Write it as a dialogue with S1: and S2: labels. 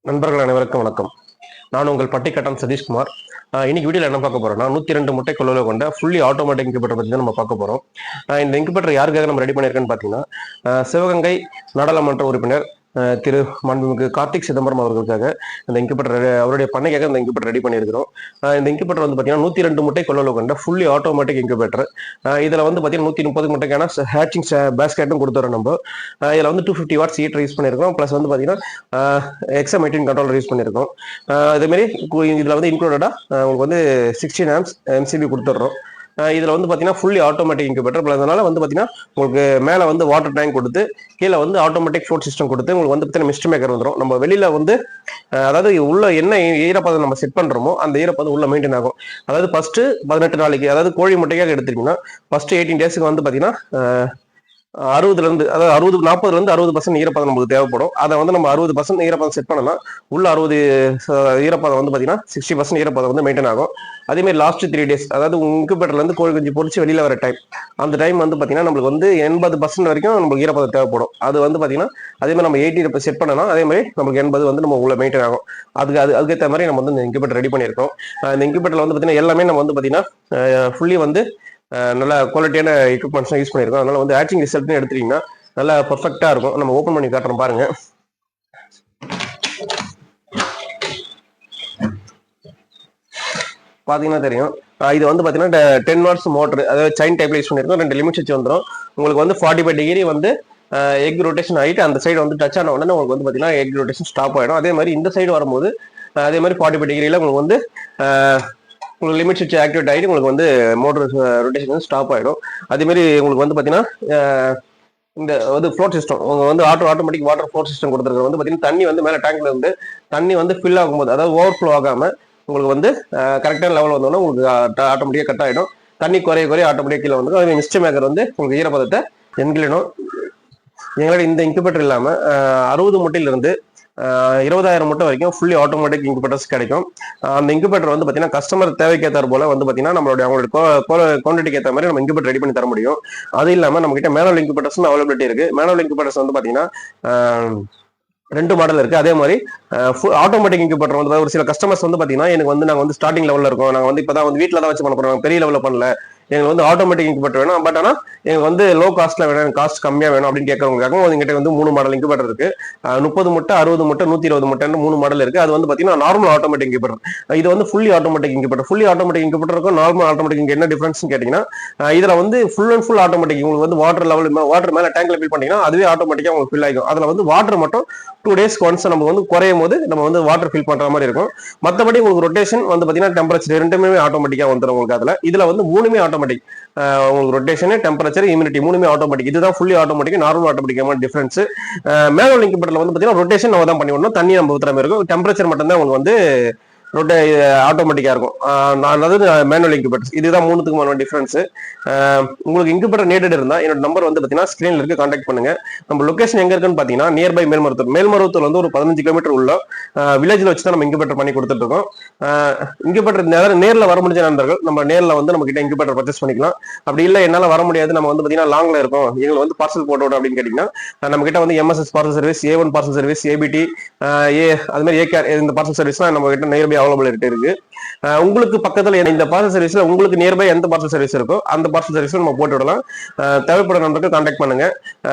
S1: நண்பர்கள் அனைவருக்கும் வணக்கம். நான் உங்கள் பட்டிக்கட்டம் சதீஷ்குமார். இன்னைக்கு வீடியோல என்ன பார்க்க போறோம்னா 102 முட்டை கொள்ளளவு கொண்ட ஃபுல்லி ஆட்டோமேட்டிக் இன்குபேட்டர் பத்தி தான் நம்ம பார்க்க போறோம். இந்த இன்குபேட்டர் யாருக்காக நம்ம ரெடி பண்ணியிருக்கேன்னு பார்த்தீங்கன்னா, சிவகங்கை நாடாளுமன்ற உறுப்பினர் திரு மாண்புமிகு கார்த்திக் சிதம்பரம் அவர்களுக்காக இந்த இன்குபேட்டர் அவருடைய பண்ணைக்காக இந்த இன்குபேட்டர் ரெடி பண்ணியிருக்கிறோம். இந்த இன்குபேட்டர் வந்து பார்த்தீங்கன்னா 102 முட்டை கொள்ளளவு கொண்ட ஃபுல்லி ஆட்டோமேட்டிக் இன்குபேட்டர். இதில் வந்து பார்த்தீங்கன்னா 130 முட்டைக்கான ஹேச்சிங் பேஸ்கெட்டும் கொடுத்துறோம் நம்ம. இதில் வந்து 250 வாட்ஸ் ஹீட்டர் யூஸ் பண்ணியிருக்கோம். ப்ளஸ் வந்து பார்த்தீங்கன்னா XM18 கண்ட்ரோலர் யூஸ் பண்ணியிருக்கோம். இதேமாரி இதில் வந்து இன்க்ளூடடாக உங்களுக்கு வந்து 16 ஆம்ஸ் MCB கொடுத்துட்றோம். இதில் வந்து பார்த்தீங்கன்னா ஃபுல்லி ஆட்டோமேட்டிக் இன்குபேட்டர். ப்ளஸ் அதனால வந்து பார்த்தீங்கன்னா உங்களுக்கு மேலே வந்து வாட்டர் டேங்க் கொடுத்து கீழே வந்து ஆட்டோமேட்டிக் ஃப்ளோட் சிஸ்டம் கொடுத்து உங்களுக்கு வந்து பார்த்தீங்கன்னா மிஸ்ட் மேக்கர் வந்துடும். நம்ம வெளியில் வந்து அதாவது உள்ள என்ன ஈரப்பதம் நம்ம செட் பண்ணுறோமோ அந்த ஈரப்பதம் உள்ள மெயின்டைன் ஆகும். அதாவது ஃபர்ஸ்ட் 18 நாளைக்கு, அதாவது கோழி முட்டைக்காக எடுத்துட்டீங்கன்னா ஃபர்ஸ்ட் 18 டேஸுக்கு வந்து பார்த்தீங்கன்னா 60 அதாவது 40% 60% ஈரப்பதம் நமக்கு தேவைப்படும். அதை வந்து நம்ம 60% ஈரப்பதம் செட் பண்ணலாம். உள்ள 60 ஈரப்பதம் வந்து பார்த்தீங்கன்னா 60% ஈரப்பதம் வந்து மெயின்டைன் ஆகும். அதேமாதிரி லாஸ்ட் 3 டேஸ், அதாவது இன்குபேட்டர்லேருந்து கோழி குஞ்சு பொறிச்சு வெளியில் வர டைம், அந்த டைம் வந்து பார்த்தீங்கன்னா நம்மளுக்கு வந்து 80% வரைக்கும் நம்மளுக்கு ஈரப்பதம் தேவைப்படும். அது வந்து பார்த்தீங்கன்னா அதேமாதிரி நம்ம 80 செட் பண்ணலாம். அதேமாதிரி நமக்கு 80 வந்து நம்ம உள்ள மெயின்டைன் ஆகும். அதுக்கேற்ற மாதிரி நம்ம வந்து இந்த இன்குபேட்டர் ரெடி பண்ணியிருக்கோம். இந்த இன்குபேட்டரில் வந்து பார்த்தீங்கன்னா எல்லாமே நம்ம வந்து பார்த்தீங்கன்னா ஃபுல்லி வந்து நல்ல குவாலிட்டியான எக்யூப்மெண்ட்ஸ் யூஸ் பண்ணியிருக்கோம். அதனால வந்து ஹேச்சிங் ரிசல்ட்னு எடுத்துட்டீங்கன்னா நல்லா பர்ஃபெக்டாக இருக்கும். நம்ம ஓப்பன் பண்ணி காட்டுறோம் பாருங்க. பார்த்தீங்கன்னா தெரியும். இது வந்து பார்த்தீங்கன்னா 10 வாட்ஸ் மோட்டர், அதாவது செயின் டைப்ல யூஸ் பண்ணியிருக்கோம். 2 லிமிட் சுவிட்ச் வந்துடும். உங்களுக்கு வந்து 45 டிகிரி வந்து எக் ரொட்டேஷன் ஆகிட்டு அந்த சைடு வந்து டச் ஆன உடனே உங்களுக்கு வந்து பார்த்தீங்கன்னா எக் ரொட்டேஷன் ஸ்டாப் ஆகிடும். அதே மாதிரி இந்த சைடு வரும்போது அதே மாதிரி 45 டிகிரியில் உங்களுக்கு வந்து உங்களுக்கு லிமிட் சுவிட்ச் ஆக்டிவேட் ஆகிட்டு உங்களுக்கு வந்து மோட்டர் ரொட்டேஷன் வந்து ஸ்டாப் ஆகிடும். அதேமாதிரி உங்களுக்கு வந்து பார்த்தீங்கன்னா இந்த வந்து ஃப்ளோட் சிஸ்டம் உங்க வந்து ஆட்டோமேட்டிக் வாட்டர் ஃப்ளோட் சிஸ்டம் கொடுத்துருக்கிறது வந்து பார்த்தீங்கன்னா தண்ணி வந்து மேலே டேங்க்ல இருந்து தண்ணி வந்து ஃபில் ஆகும்போது, அதாவது ஓவர் ஃப்ளோ ஆகாமல் உங்களுக்கு வந்து கரெக்டான லெவல் வந்தோன்னா உங்களுக்கு ஆட்டோமேட்டிக்காக கட் ஆகிடும். தண்ணி குறைய ஆட்டோமேட்டிக் கீழே வந்துடும். அதே மிஸ்ட் மேக்கர் வந்து உங்களுக்கு ஈரப்பதத்தை என்கிளிடும். எங்களோட இந்த இன்குபேட்டர் இல்லாமல் 60 முட்டையிலிருந்து 20,000 முட்டை வரைக்கும் ஃபுல்லி ஆட்டோமேட்டிக் இன்குபேட்டர்ஸ் கிடைக்கும். அந்த இன்குபேட்டர் வந்து பார்த்தீங்கன்னா கஸ்டமர் தேவைக்கேற்ற போல வந்து பார்த்தீங்கன்னா அவங்களோட குவான்டிட்டிக்கு ஏற்ற மாதிரி நம்ம இன்குபேட்டர் ரெடி பண்ணி தர முடியும். அது இல்லாமல் நம்ம கிட்ட மேனுவல் இன்குபேட்டர்ஸ் அவைலபிலிட்டி இருக்கு. மேனுவல் இன்குபேட்டர்ஸ் வந்து பார்த்தீங்கன்னா 2 மாடல் இருக்கு. அதே மாதிரி ஆட்டோமேட்டிக் இன்குபேட்டர் வந்து ஒரு சில கஸ்டமர்ஸ் வந்து பார்த்தீங்கன்னா எனக்கு வந்து நாங்கள் வந்து ஸ்டார்டிங் லெவலில் இருக்கோம், நாங்கள் வந்து இப்போ தான் வந்து வீட்டில் தான் வச்சு பண்ண போகிறோம், பெரிய லெவலில் பண்ணல, எங்களுக்கு வந்து ஆட்டோமேட்டிக் இன்குபேட்டர் வேணும், பட் ஆனால் எங்களுக்கு வந்து லோ காஸ்ட்ல வேணும், காஸ்ட் கம்மியாக வேணும் அப்படின்னு கேட்கறவங்களுக்காக எங்கிட்ட வந்து 3 மாடல் இன்குபேட்டர் இருக்கு. 30 முட்டை, 60 முட்டை, 120 முட்டைன்னு 3 மாடல் இருக்கு. அது வந்து பார்த்தீங்கன்னா நார்மல் ஆட்டோமேட்டிக் இன்குபேட்டர். இது வந்து fully automatic incubator. Fully automatic இன்குபேட்டருக்கும் நார்மல் ஆட்டோமேட்டிக் என்ன டிஃபரன்ஸ் கேட்டீங்கன்னா, இதுல வந்து ஃபுல் அண்ட் ஃபுல் ஆட்டோமேட்டிக். உங்களுக்கு வந்து வாட்டர் மேல டேங்க்ல ஃபில் பண்ணீங்கன்னா அதுவே ஆட்டோமேட்டிக்கா உங்களுக்கு ஃபில் ஆகும். அதுல வந்து வாட்டர் மட்டும் 2 டேஸ்க்கு ஒன்ஸ் நம்ம வந்து குறையும் போது நம்ம வந்து வாட்டர் ஃபில் பண்ற மாதிரி இருக்கும். மற்றபடி உங்களுக்கு ரொட்டேஷன் வந்து பார்த்தீங்கன்னா டெம்பரேச்சர் ரெண்டுமே ஆட்டோமேட்டிக்கா வந்துடும் உங்களுக்கு. இதுல வந்து 3மே ஆட்டோமேட்டிக். உங்களுக்கு ரொட்டேஷன், டெம்பரேச்சர், ஹியூமிடிட்டி 3மே ஆட்டோமேட்டிக். இதுதான் ஃபுல்லி ஆட்டோமேட்டிக், நார்மல் ஆட்டோமேட்டிக்கான டிஃபரன்ஸ். மேனுவல் இன்குபேட்டர்ல வந்து பார்த்தீங்கன்னா ரொட்டேஷன் நம்ம தான் பண்ணி விடணும், தண்ணி நம்ம ஊத்துற மாதிரி இருக்கும். டெம்பரேச்சர் மட்டும் தான் உங்களுக்கு வந்து ஆட்டோமேட்டிக்கா இருக்கும். அதாவது மேனுவல் இன்குபேட்டர்ஸ். இதுதான் 3த்துக்குமான டிஃபரன்ஸ். உங்களுக்கு இன்குபேட்டர் நீடட் இருந்தா என்னோட நம்பர் வந்து பார்த்தீங்கன்னா ஸ்கிரீன்ல இருக்கு, கான்டாக்ட் பண்ணுங்க. நம்ம லொகேஷன் எங்க இருக்குன்னு பார்த்தீங்கன்னா நியர்பை மேல்மருவத்தூர் வந்து ஒரு 15 கிலோமீட்டர் உள்ள வில்லேஜ்ல வச்சு தான் நம்ம இன்குபேட்டர் பண்ணி கொடுத்துட்டு இருக்கோம். இன்குபேட்டர் நேரில் வர முடிஞ்ச நண்பர்கள் நம்ம நேரில் வந்து நம்ம கிட்ட இன்குபேட்டர் பர்ச்சேஸ் பண்ணிக்கலாம். அப்படி இல்லை என்னால வர முடியாது, நம்ம வந்து பார்த்தீங்கன்னா லாங்ல இருக்கோம், எங்களுக்கு வந்து பார்சல் போட்டு விடும் அப்படின்னு கேட்டீங்கன்னா நம்ம கிட்ட வந்து MSS parcel service, A1 parcel service, ABT, அது மாதிரி ACAR இந்த பார்சல் சர்வீஸ்லாம் நம்ம கிட்ட நியர்பை அவைலபிலிட்டி இருக்கு. உங்களுக்கு பக்கத்துல இந்த பார்சல் சர்வீஸ்ல உங்களுக்கு நியர்பை எந்த பார்சல் சர்வீஸ் இருக்கோ அந்த பார்சல் சர்வீஸ் நம்ம போட்டு விடலாம். தேவைப்படும் நம்பருக்கு கான்டாக்ட் பண்ணுங்க.